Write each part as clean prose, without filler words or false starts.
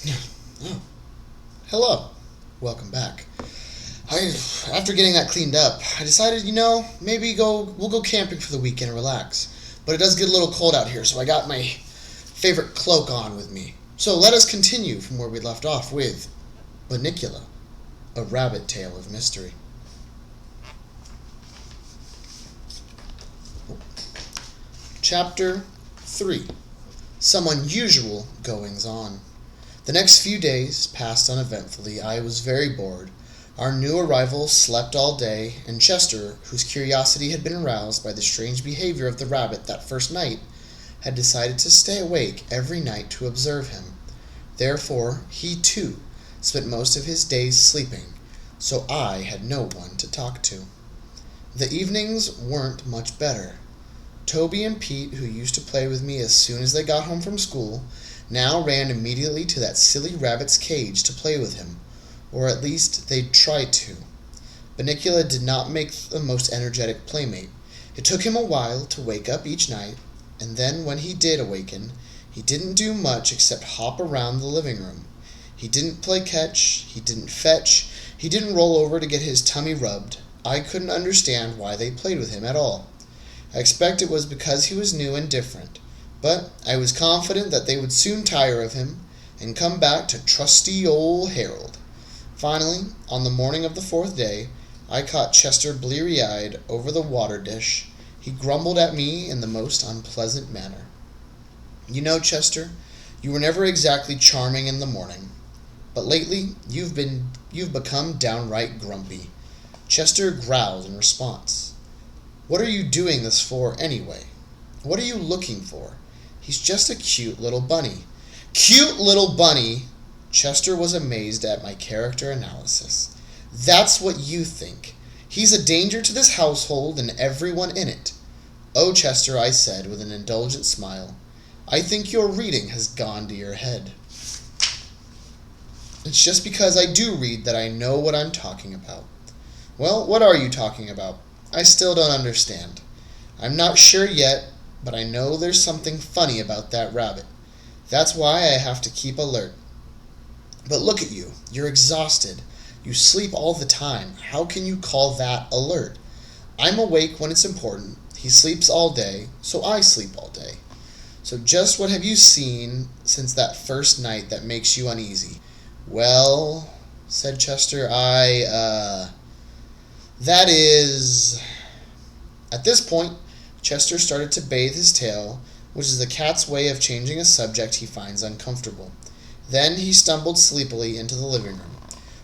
Oh, hello. Welcome back. After getting that cleaned up, I decided, maybe we'll go camping for the weekend and relax. But it does get a little cold out here, so I got my favorite cloak on with me. So let us continue from where we left off with Bunnicula, a rabbit tale of mystery. Chapter 3. Some unusual goings-on. The next few days passed uneventfully. I was very bored. Our new arrival slept all day, and Chester, whose curiosity had been aroused by the strange behavior of the rabbit that first night, had decided to stay awake every night to observe him. Therefore, he too spent most of his days sleeping, so I had no one to talk to. The evenings weren't much better. Toby and Pete, who used to play with me as soon as they got home from school, now ran immediately to that silly rabbit's cage to play with him, or at least they tried to. Bunnicula did not make the most energetic playmate. It took him a while to wake up each night, and then when he did awaken, he didn't do much except hop around the living room. He didn't play catch, he didn't fetch, he didn't roll over to get his tummy rubbed. I couldn't understand why they played with him at all. I expect it was because he was new and different, but I was confident that they would soon tire of him and come back to trusty old Harold. Finally, on the morning of the fourth day, I caught Chester bleary-eyed over the water dish. He grumbled at me in the most unpleasant manner. "You know, Chester, you were never exactly charming in the morning, but lately you've become downright grumpy." Chester growled in response. "What are you doing this for, anyway? What are you looking for? He's just a cute little bunny." "Cute little bunny?" Chester was amazed at my character analysis. "That's what you think. He's a danger to this household and everyone in it." "Oh, Chester," I said with an indulgent smile, "I think your reading has gone to your head." "It's just because I do read that I know what I'm talking about." "Well, what are you talking about? I still don't understand." "I'm not sure yet, but I know there's something funny about that rabbit. That's why I have to keep alert." "But look at you. You're exhausted. You sleep all the time. How can you call that alert?" "I'm awake when it's important. He sleeps all day, so I sleep all day." "So just what have you seen since that first night that makes you uneasy?" "Well," said Chester, that is..." At this point, Chester started to bathe his tail, which is the cat's way of changing a subject he finds uncomfortable. Then he stumbled sleepily into the living room.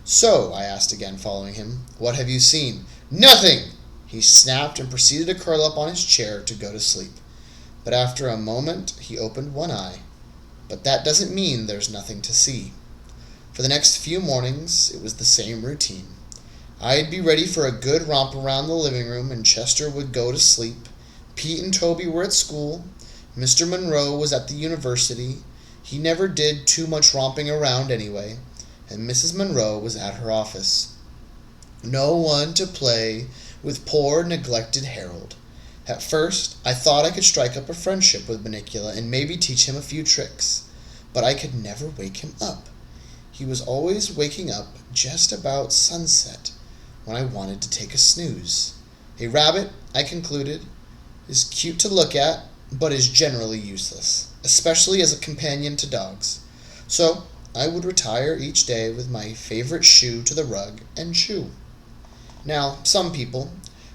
"So," I asked again, following him, "what have you seen?" "Nothing!" he snapped and proceeded to curl up on his chair to go to sleep. But after a moment, he opened one eye. But that doesn't mean there's nothing to see. For the next few mornings, it was the same routine. I'd be ready for a good romp around the living room, and Chester would go to sleep. Pete and Toby were at school. Mr. Monroe was at the university. He never did too much romping around anyway. And Mrs. Monroe was at her office. No one to play with poor, neglected Harold. At first, I thought I could strike up a friendship with Bunnicula and maybe teach him a few tricks. But I could never wake him up. He was always waking up just about sunset, when I wanted to take a snooze. A rabbit, I concluded, is cute to look at, but is generally useless, especially as a companion to dogs. So I would retire each day with my favorite shoe to the rug and chew. Now, some people,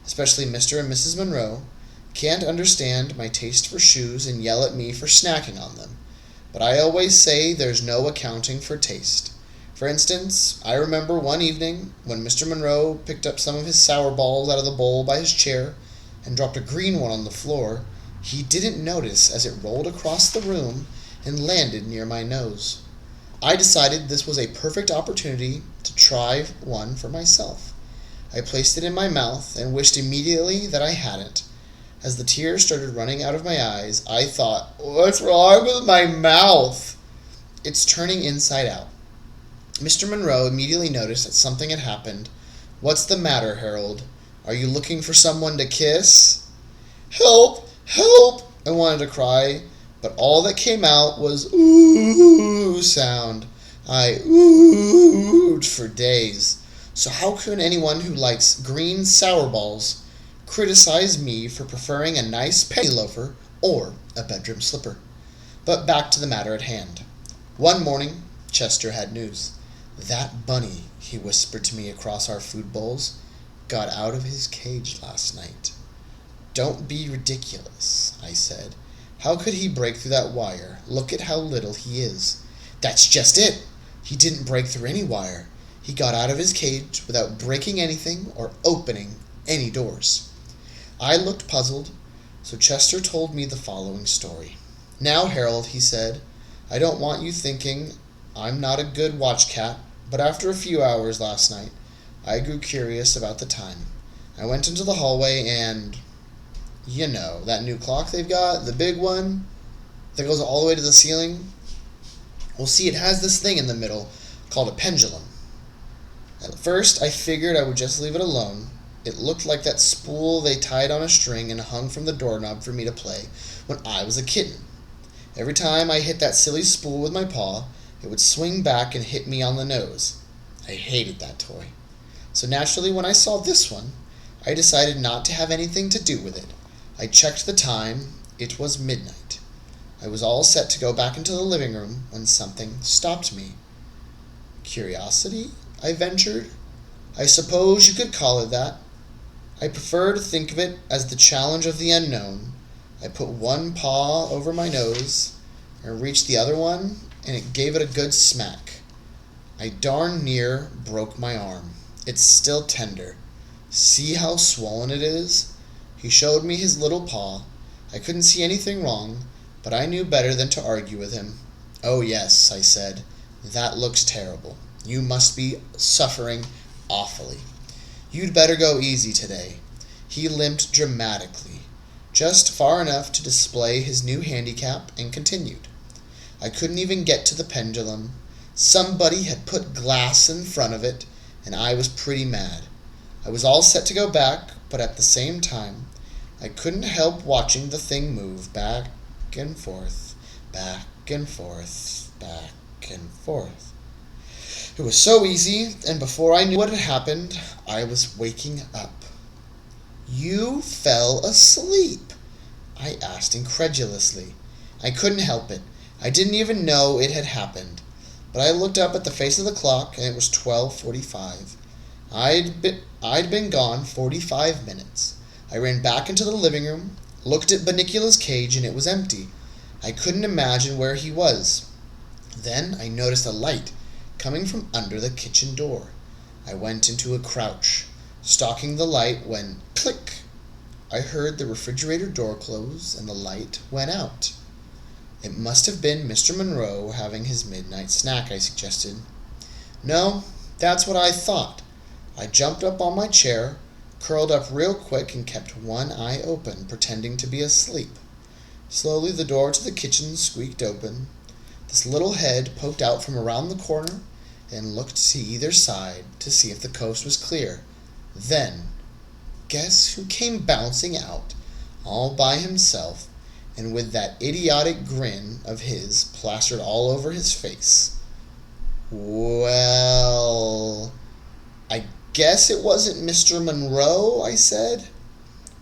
especially Mr. and Mrs. Monroe, can't understand my taste for shoes and yell at me for snacking on them. But I always say there's no accounting for taste. For instance, I remember one evening when Mr. Monroe picked up some of his sour balls out of the bowl by his chair and dropped a green one on the floor. He didn't notice as it rolled across the room and landed near my nose. I decided this was a perfect opportunity to try one for myself. I placed it in my mouth and wished immediately that I hadn't. As the tears started running out of my eyes, I thought, "What's wrong with my mouth?" "It's turning inside out." Mr. Monroe immediately noticed that something had happened. "What's the matter, Harold? Are you looking for someone to kiss?" "Help! Help!" I wanted to cry, but all that came out was "ooh" sound. I oohed for days. So how can anyone who likes green sour balls criticize me for preferring a nice penny loafer or a bedroom slipper? But back to the matter at hand. One morning, Chester had news. That bunny, he whispered to me across our food bowls, got out of his cage last night. Don't be ridiculous, I said. How could he break through that wire? Look at how little he is. That's just it. He didn't break through any wire. He got out of his cage without breaking anything or opening any doors. I looked puzzled, so Chester told me the following story. Now, Harold, he said, I don't want you thinking I'm not a good watch cat, but after a few hours last night, I grew curious about the time. I went into the hallway and, you know, that new clock they've got, the big one that goes all the way to the ceiling. Well, see, it has this thing in the middle called a pendulum. At first, I figured I would just leave it alone. It looked like that spool they tied on a string and hung from the doorknob for me to play when I was a kitten. Every time I hit that silly spool with my paw, it would swing back and hit me on the nose. I hated that toy. So naturally, when I saw this one, I decided not to have anything to do with it. I checked the time. It was midnight. I was all set to go back into the living room when something stopped me. Curiosity, I ventured. I suppose you could call it that. I prefer to think of it as the challenge of the unknown. I put one paw over my nose and reached the other one, and it gave it a good smack. I darn near broke my arm. It's still tender. See how swollen it is? He showed me his little paw. I couldn't see anything wrong, but I knew better than to argue with him. Oh yes, I said, that looks terrible. You must be suffering awfully. You'd better go easy today. He limped dramatically, just far enough to display his new handicap, and continued. I couldn't even get to the pendulum. Somebody had put glass in front of it, and I was pretty mad. I was all set to go back, but at the same time, I couldn't help watching the thing move back and forth, back and forth, back and forth. It was so easy, and before I knew what had happened, I was waking up. You fell asleep, I asked incredulously. I couldn't help it. I didn't even know it had happened. But I looked up at the face of the clock, and it was 12:45. I'd been gone 45 minutes. I ran back into the living room, looked at Bunnicula's cage, and it was empty. I couldn't imagine where he was. Then I noticed a light coming from under the kitchen door. I went into a crouch, stalking the light when, click, I heard the refrigerator door close and the light went out. It must have been Mr. Monroe having his midnight snack, I suggested. No, that's what I thought. I jumped up on my chair, curled up real quick, and kept one eye open, pretending to be asleep. Slowly the door to the kitchen squeaked open. This little head poked out from around the corner and looked to either side to see if the coast was clear. Then, guess who came bouncing out, all by himself, and with that idiotic grin of his plastered all over his face? Well, I guess it wasn't Mr. Monroe, I said.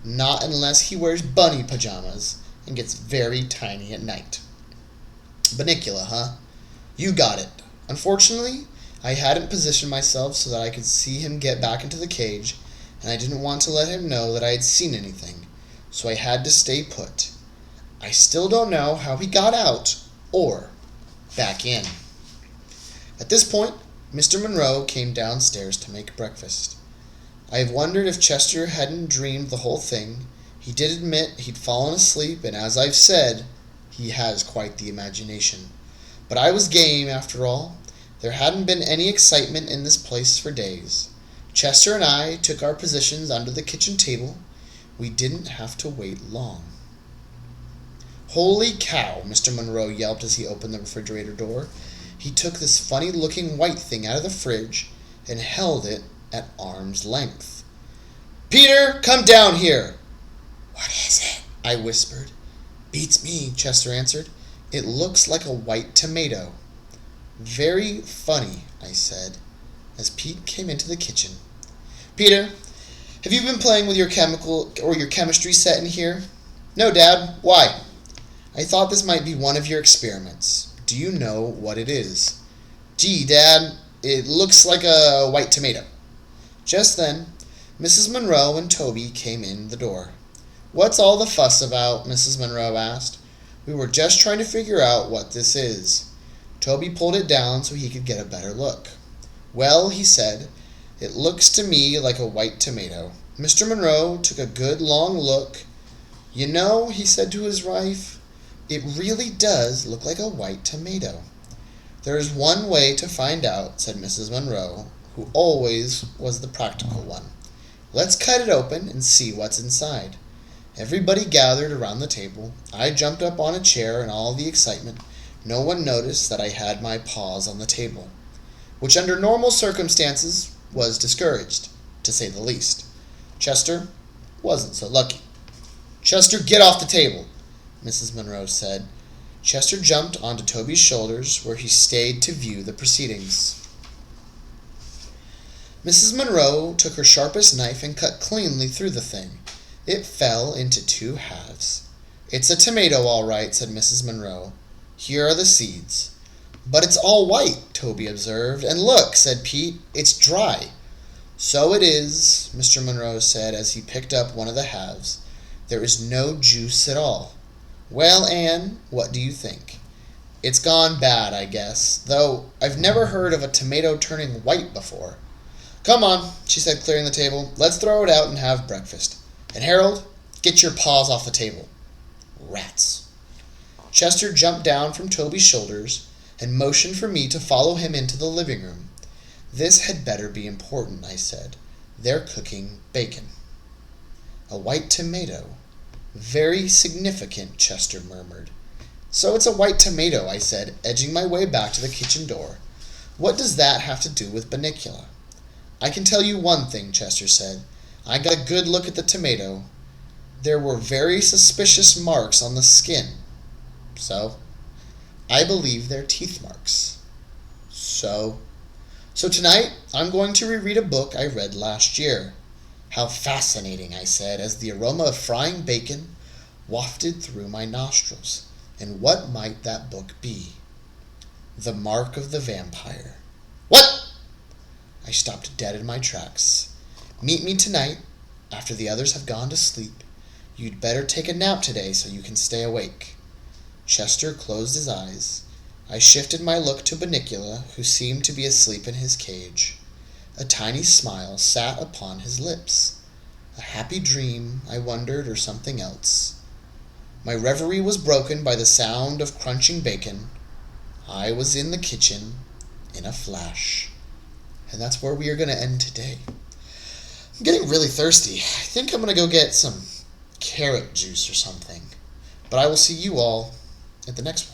Not unless he wears bunny pajamas and gets very tiny at night. Bunnicula, huh? You got it. Unfortunately, I hadn't positioned myself so that I could see him get back into the cage, and I didn't want to let him know that I had seen anything, so I had to stay put. I still don't know how he got out or back in. At this point, Mr. Monroe came downstairs to make breakfast. I have wondered if Chester hadn't dreamed the whole thing. He did admit he'd fallen asleep, and as I've said, he has quite the imagination. But I was game, after all. There hadn't been any excitement in this place for days. Chester and I took our positions under the kitchen table. We didn't have to wait long. Holy cow, Mr. Monroe yelped as he opened the refrigerator door. He took this funny-looking white thing out of the fridge and held it at arm's length. Peter, come down here! What is it? I whispered. Beats me, Chester answered. It looks like a white tomato. Very funny, I said, as Pete came into the kitchen. Peter, have you been playing with your chemical or your chemistry set in here? No, Dad. Why? I thought this might be one of your experiments. Do you know what it is? Gee, Dad, it looks like a white tomato. Just then, Mrs. Monroe and Toby came in the door. What's all the fuss about? Mrs. Monroe asked. We were just trying to figure out what this is. Toby pulled it down so he could get a better look. Well, he said, it looks to me like a white tomato. Mr. Monroe took a good long look. You know, he said to his wife, it really does look like a white tomato. There is one way to find out, said Mrs. Monroe, who always was the practical one. Let's cut it open and see what's inside. Everybody gathered around the table. I jumped up on a chair in all the excitement. No one noticed that I had my paws on the table, which under normal circumstances was discouraged, to say the least. Chester wasn't so lucky. Chester, get off the table, Mrs. Monroe said. Chester jumped onto Toby's shoulders, where he stayed to view the proceedings. Mrs. Monroe took her sharpest knife and cut cleanly through the thing. It fell into 2 halves. It's a tomato, all right, said Mrs. Monroe. Here are the seeds. But it's all white, Toby observed. And look, said Pete, it's dry. So it is, Mr. Monroe said as he picked up one of the halves. There is no juice at all. Well, Anne, what do you think? It's gone bad, I guess, though I've never heard of a tomato turning white before. Come on, she said, clearing the table. Let's throw it out and have breakfast. And Harold, get your paws off the table. Rats. Chester jumped down from Toby's shoulders and motioned for me to follow him into the living room. This had better be important, I said. They're cooking bacon. A white tomato. Very significant, Chester murmured. So it's a white tomato, I said, edging my way back to the kitchen door. What does that have to do with Bunnicula? I can tell you one thing, Chester said. I got a good look at the tomato. There were very suspicious marks on the skin. So, I believe they're teeth marks. So tonight, I'm going to reread a book I read last year. How fascinating, I said, as the aroma of frying bacon wafted through my nostrils. And what might that book be? The Mark of the Vampire. What? I stopped dead in my tracks. Meet me tonight, after the others have gone to sleep. You'd better take a nap today so you can stay awake. Chester closed his eyes. I shifted my look to Bunnicula, who seemed to be asleep in his cage. A tiny smile sat upon his lips. A happy dream, I wondered, or something else. My reverie was broken by the sound of crunching bacon. I was in the kitchen in a flash. And that's where we are going to end today. I'm getting really thirsty. I think I'm going to go get some carrot juice or something. But I will see you all at the next one.